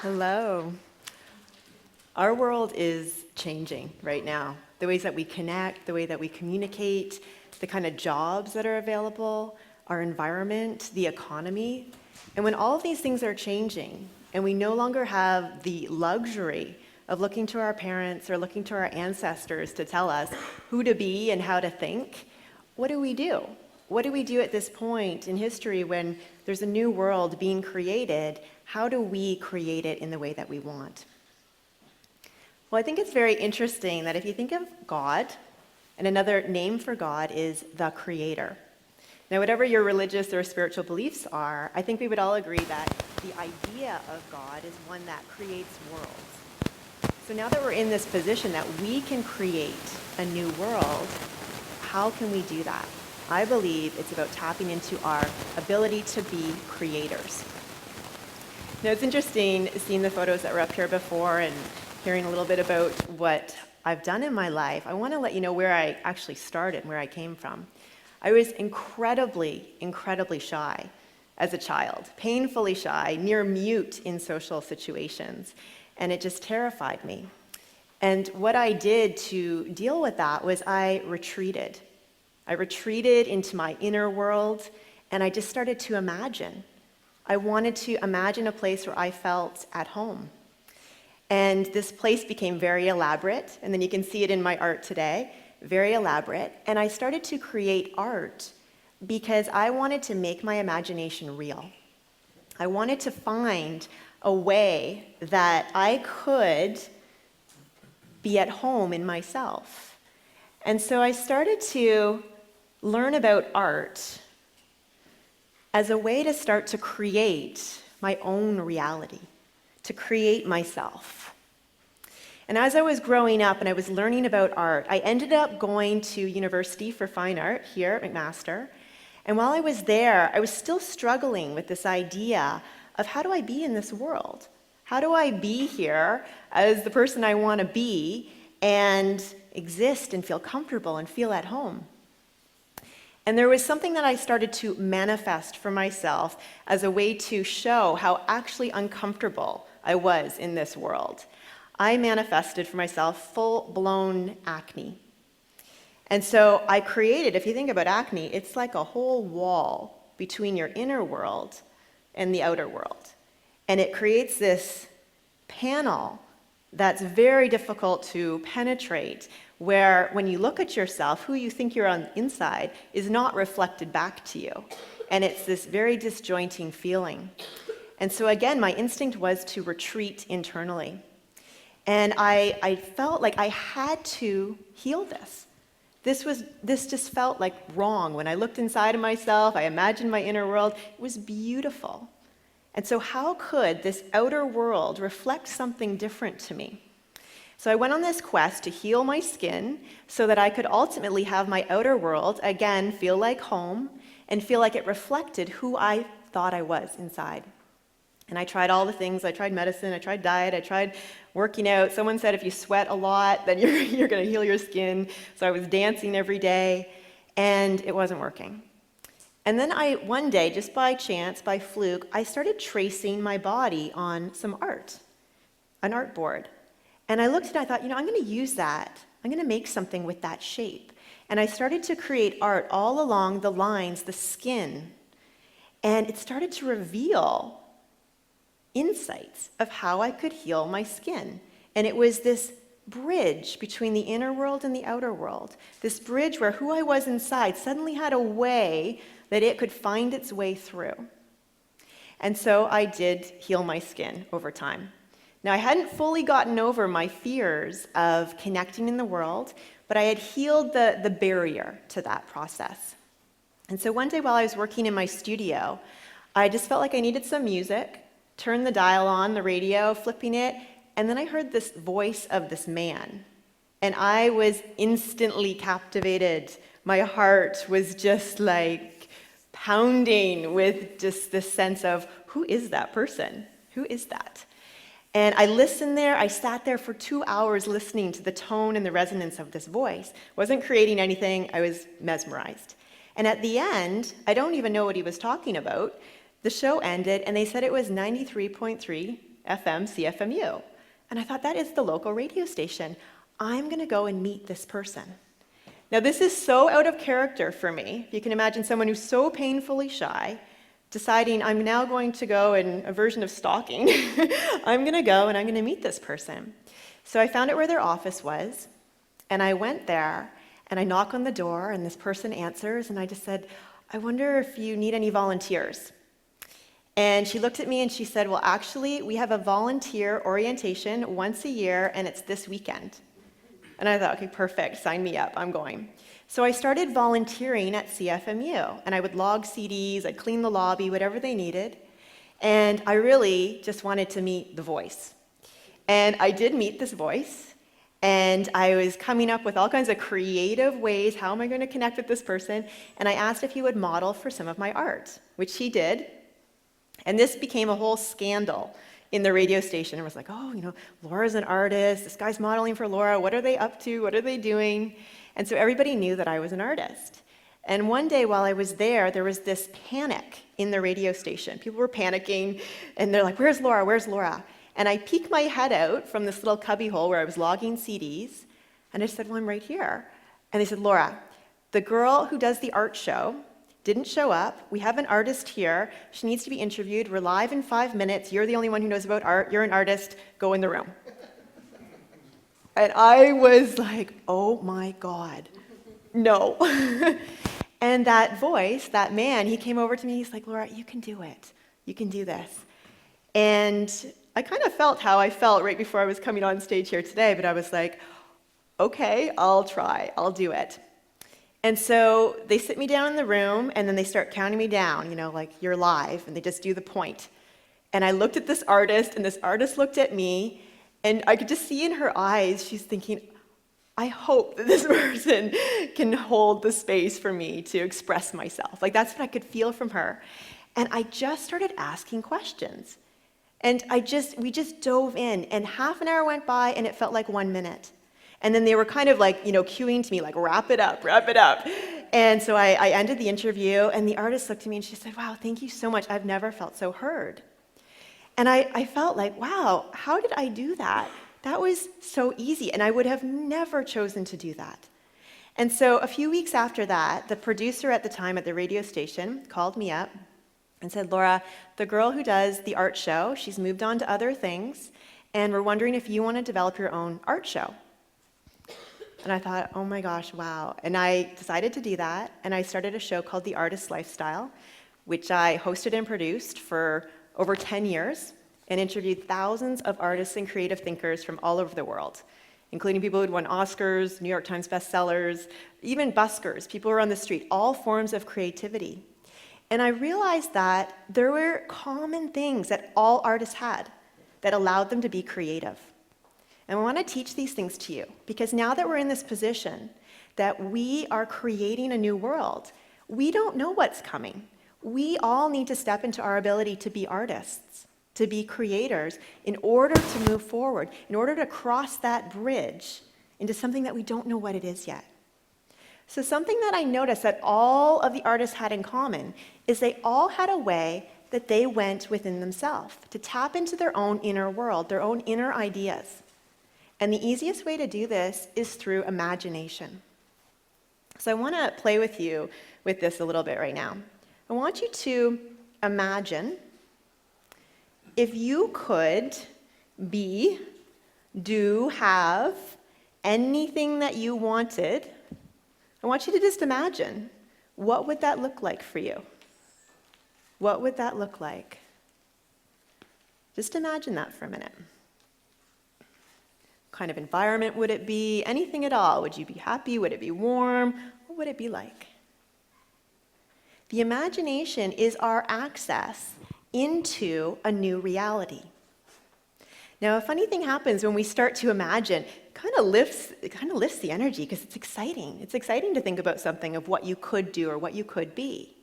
Hello. Our world is changing right now. The ways that we connect, the way that we communicate, the kind of jobs that are available, our environment, the economy. And when all of these things are changing, and we no longer have the luxury of looking to our parents or looking to our ancestors to tell us who to be and how to think, what do we do? What do we do at this point in history when there's a new world being created? How do we create it in the way that we want? Well, I think it's very interesting that if you think of God, and another name for God is the Creator. Now, whatever your religious or spiritual beliefs are, I think we would all agree that the idea of God is one that creates worlds. So now that we're in this position that we can create a new world, how can we do that? I believe it's about tapping into our ability to be creators. Now, it's interesting seeing the photos that were up here before and hearing a little bit about what I've done in my life. I want to let you know where I actually started and where I came from. I was incredibly shy as a child, painfully shy, near mute in social situations, and it just terrified me. And what I did to deal with that was I retreated. I retreated into my inner world, and I just started to imagine. I wanted to imagine a place where I felt at home. And this place became very elaborate, and then you can see it in my art today, very elaborate. And I started to create art because I wanted to make my imagination real. I wanted to find a way that I could be at home in myself. And so I started to learn about art as a way to start to create my own reality, to create myself. And as I was growing up and I was learning about art, I ended up going to University for Fine Art here at McMaster. And while I was there, I was still struggling with this idea of how do I be in this world? How do I be here as the person I want to be and exist and feel comfortable and feel at home? And there was something that I started to manifest for myself as a way to show how actually uncomfortable I was in this world. I manifested for myself full-blown acne. And so I created, if you think about acne, it's like a whole wall between your inner world and the outer world. And it creates this panel that's very difficult to penetrate, where when you look at yourself, who you think you're on the inside is not reflected back to you. And it's this very disjointing feeling. And so again, my instinct was to retreat internally. And I felt like I had to heal this. This just felt like wrong. When I looked inside of myself, I imagined my inner world. It was beautiful. And so how could this outer world reflect something different to me? So I went on this quest to heal my skin so that I could ultimately have my outer world, again, feel like home and feel like it reflected who I thought I was inside. And I tried all the things. I tried medicine, I tried diet, I tried working out. Someone said if you sweat a lot, then you're going to heal your skin. So I was dancing every day, and it wasn't working. And then one day, just by chance, by fluke, I started tracing my body on some art, an art board. And I looked at it, I thought, I'm going to use that. I'm going to make something with that shape. And I started to create art all along the lines, the skin. And it started to reveal insights of how I could heal my skin. And it was this bridge between the inner world and the outer world. This bridge where who I was inside suddenly had a way that it could find its way through. And so I did heal my skin over time. Now, I hadn't fully gotten over my fears of connecting in the world, but I had healed the barrier to that process. And so one day while I was working in my studio, I just felt like I needed some music, turned the dial on, the radio, flipping it, and then I heard this voice of this man. And I was instantly captivated. My heart was just like pounding with just this sense of, who is that person? Who is that? And I listened there, I sat there for 2 hours listening to the tone and the resonance of this voice. Wasn't creating anything, I was mesmerized. And at the end, I don't even know what he was talking about. The show ended, and they said it was 93.3 FM CFMU. And I thought, that is the local radio station. I'm going to go and meet this person. Now, this is so out of character for me. You can imagine someone who's so painfully shy, deciding I'm now going to go in a version of stalking. I'm going to go and I'm going to meet this person. So I found out where their office was, and I went there, and I knock on the door, and this person answers, and I just said, I wonder if you need any volunteers. And she looked at me and she said, well, actually, we have a volunteer orientation once a year, and it's this weekend. And I thought, okay, perfect, sign me up, I'm going. So I started volunteering at CFMU, and I would log CDs, I'd clean the lobby, whatever they needed. And I really just wanted to meet the voice. And I did meet this voice, and I was coming up with all kinds of creative ways, how am I going to connect with this person? And I asked if he would model for some of my art, which he did. And this became a whole scandal in the radio station. It was like, oh, Laura's an artist, this guy's modeling for Laura, what are they up to, what are they doing? And so everybody knew that I was an artist. And one day while I was there was this panic in the radio station. People were panicking, and they're like, where's Laura, where's Laura? And I peeked my head out from this little cubby hole where I was logging CDs, and I said, well, I'm right here. And they said, Laura, the girl who does the art show didn't show up. We have an artist here. She needs to be interviewed. We're live in 5 minutes. You're the only one who knows about art. You're an artist. Go in the room. And I was like, oh my God, no. And that voice, that man, he came over to me. He's like, Laura, you can do it. You can do this. And I kind of felt how I felt right before I was coming on stage here today, but I was like, okay, I'll try. I'll do it. And so they sit me down in the room, and then they start counting me down, like you're live, and they just do the point. And I looked at this artist, and this artist looked at me, and I could just see in her eyes, she's thinking, I hope that this person can hold the space for me to express myself. Like, that's what I could feel from her. And I just started asking questions. And we just dove in, and half an hour went by, and it felt like 1 minute. And then they were kind of like, cueing to me, like, wrap it up, wrap it up. And so I ended the interview, and the artist looked at me, and she said, wow, thank you so much. I've never felt so heard. And I felt like, wow, how did I do that? That was so easy, and I would have never chosen to do that. And so a few weeks after that, the producer at the time at the radio station called me up and said, Laura, the girl who does the art show, she's moved on to other things, and we're wondering if you want to develop your own art show. And I thought, oh my gosh, wow. And I decided to do that, and I started a show called The Artist's Lifestyle, which I hosted and produced for over 10 years and interviewed thousands of artists and creative thinkers from all over the world, including people who'd won Oscars, New York Times bestsellers, even buskers, people who were on the street, all forms of creativity. And I realized that there were common things that all artists had that allowed them to be creative. And I want to teach these things to you, because now that we're in this position, that we are creating a new world, we don't know what's coming. We all need to step into our ability to be artists, to be creators, in order to move forward, in order to cross that bridge into something that we don't know what it is yet. So something that I noticed that all of the artists had in common is they all had a way that they went within themselves to tap into their own inner world, their own inner ideas. And the easiest way to do this is through imagination. So I want to play with you with this a little bit right now. I want you to imagine if you could be, do, have anything that you wanted. I want you to just imagine, what would that look like for you? What would that look like? Just imagine that for a minute. What kind of environment would it be? Anything at all? Would you be happy? Would it be warm? What would it be like? The imagination is our access into a new reality. Now, a funny thing happens when we start to imagine. It kind of lifts the energy because it's exciting. It's exciting to think about something of what you could do or what you could be.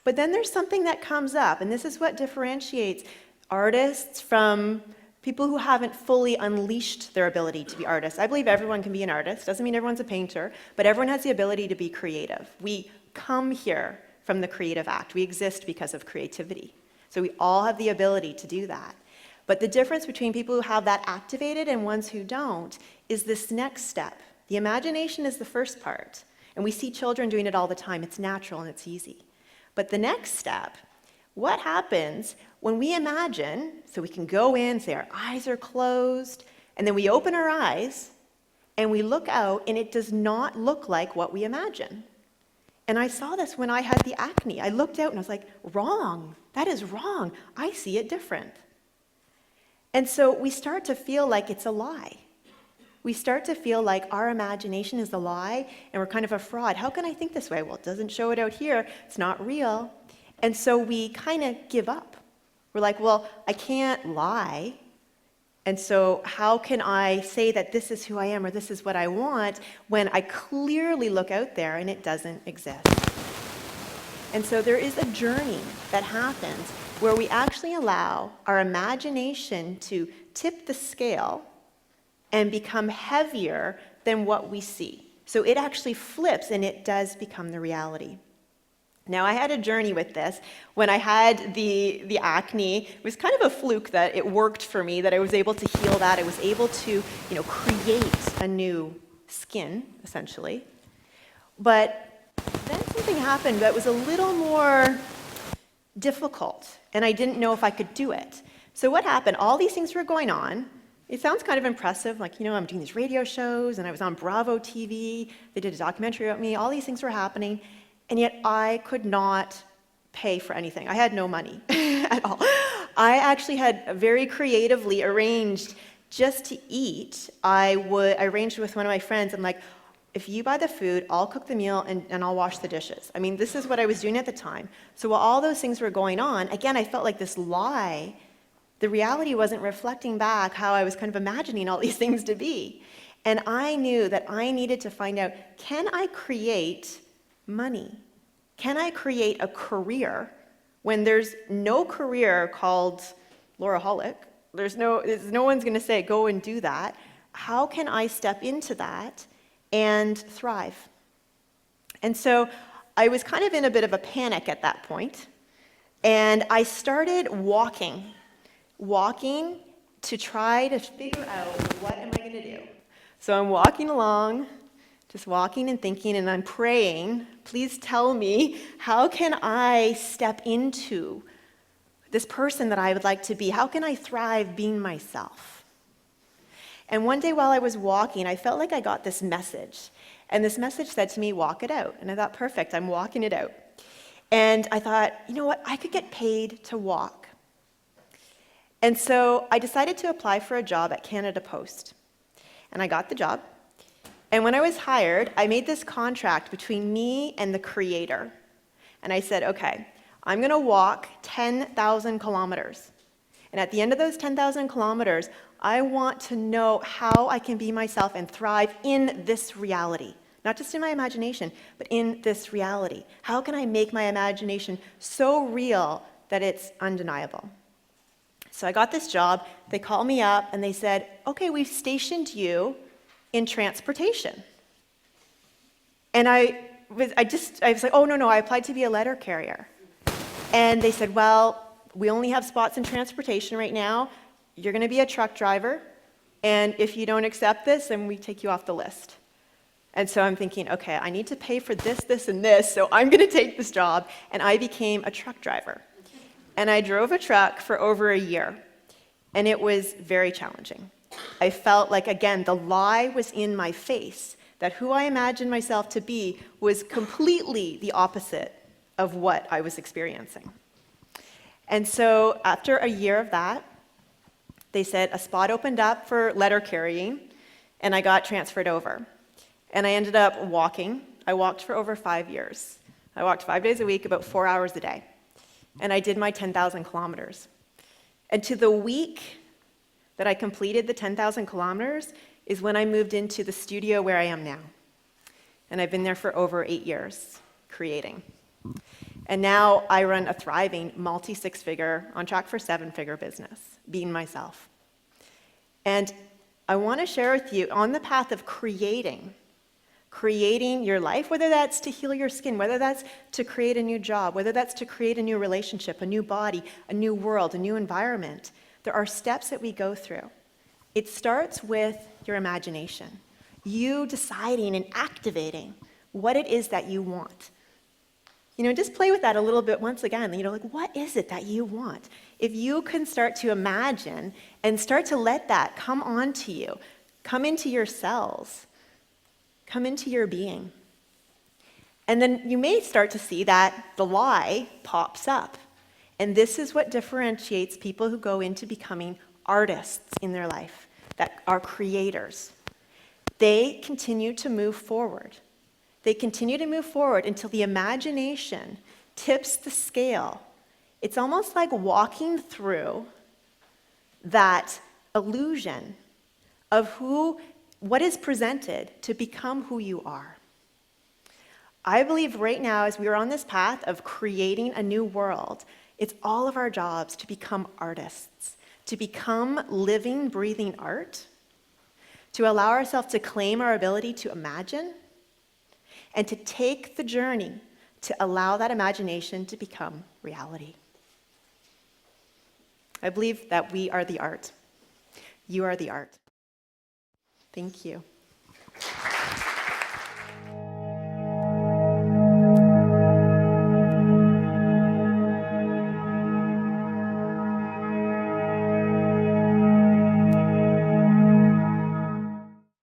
But then there's something that comes up, and this is what differentiates artists from people who haven't fully unleashed their ability to be artists. I believe everyone can be an artist. Doesn't mean everyone's a painter, but everyone has the ability to be creative. We come here from the creative act. We exist because of creativity. So we all have the ability to do that. But the difference between people who have that activated and ones who don't is this next step. The imagination is the first part, and we see children doing it all the time. It's natural and it's easy. But the next step, what happens when we imagine, so we can go in, say our eyes are closed, and then we open our eyes, and we look out, and it does not look like what we imagine. And I saw this when I had the acne. I looked out and I was like, wrong, that is wrong. I see it different. And so we start to feel like it's a lie. We start to feel like our imagination is a lie and we're kind of a fraud. How can I think this way? Well, it doesn't show it out here. It's not real. And so we kind of give up. We're like, well, I can't lie. And so how can I say that this is who I am or this is what I want when I clearly look out there and it doesn't exist? And so there is a journey that happens where we actually allow our imagination to tip the scale and become heavier than what we see. So it actually flips and it does become the reality. Now, I had a journey with this. When I had the acne, it was kind of a fluke that it worked for me, that I was able to heal that. I was able to, create a new skin, essentially. But then something happened that was a little more difficult, and I didn't know if I could do it. So what happened? All these things were going on. It sounds kind of impressive, like, I'm doing these radio shows, and I was on Bravo TV. They did a documentary about me. All these things were happening. And yet I could not pay for anything. I had no money at all. I actually had very creatively arranged just to eat. I arranged with one of my friends. I'm like, if you buy the food, I'll cook the meal and I'll wash the dishes. I mean, this is what I was doing at the time. So while all those things were going on, again, I felt like this lie. The reality wasn't reflecting back how I was kind of imagining all these things to be. And I knew that I needed to find out, can I create money? Can I create a career when there's no career called Laura Hollick? There's no one's going to say, go and do that. How can I step into that and thrive? And so I was kind of in a bit of a panic at that point, and I started walking to try to figure out, what am I going to do? So I'm walking along, just walking and thinking, and I'm praying, please tell me, how can I step into this person that I would like to be? How can I thrive being myself? And one day while I was walking, I felt like I got this message. And this message said to me, walk it out. And I thought, perfect, I'm walking it out. And I thought, you know what, I could get paid to walk. And so I decided to apply for a job at Canada Post. And I got the job. And when I was hired, I made this contract between me and the creator. And I said, okay, I'm going to walk 10,000 kilometers. And at the end of those 10,000 kilometers, I want to know how I can be myself and thrive in this reality. Not just in my imagination, but in this reality. How can I make my imagination so real that it's undeniable? So I got this job. They called me up and they said, okay, we've stationed you in transportation. And I was like, oh, no, I applied to be a letter carrier. And they said, well, we only have spots in transportation right now. You're going to be a truck driver. And if you don't accept this, then we take you off the list. And so I'm thinking, okay, I need to pay for this, this, and this, so I'm going to take this job. And I became a truck driver. And I drove a truck for over a year. And it was very challenging. I felt like, again, the lie was in my face, that who I imagined myself to be was completely the opposite of what I was experiencing. And so after a year of that, they said a spot opened up for letter carrying, and I got transferred over. And I ended up walking. I walked for over 5 years. I walked 5 days a week, about 4 hours a day. And I did my 10,000 kilometers. And to the week that I completed the 10,000 kilometers is when I moved into the studio where I am now. And I've been there for over 8 years, creating. And now I run a thriving multi-six-figure, on track for 7-figure business, being myself. And I want to share with you, on the path of creating your life, whether that's to heal your skin, whether that's to create a new job, whether that's to create a new relationship, a new body, a new world, a new environment, there are steps that we go through. It starts with your imagination, you deciding and activating what it is that you want. Just play with that a little bit once again. What is it that you want? If you can start to imagine and start to let that come onto you, come into your cells, come into your being. And then you may start to see that the lie pops up. And this is what differentiates people who go into becoming artists in their life, that are creators. They continue to move forward. They continue to move forward until the imagination tips the scale. It's almost like walking through that illusion of what is presented to become who you are. I believe right now, as we are on this path of creating a new world, it's all of our jobs to become artists, to become living, breathing art, to allow ourselves to claim our ability to imagine, and to take the journey to allow that imagination to become reality. I believe that we are the art. You are the art. Thank you.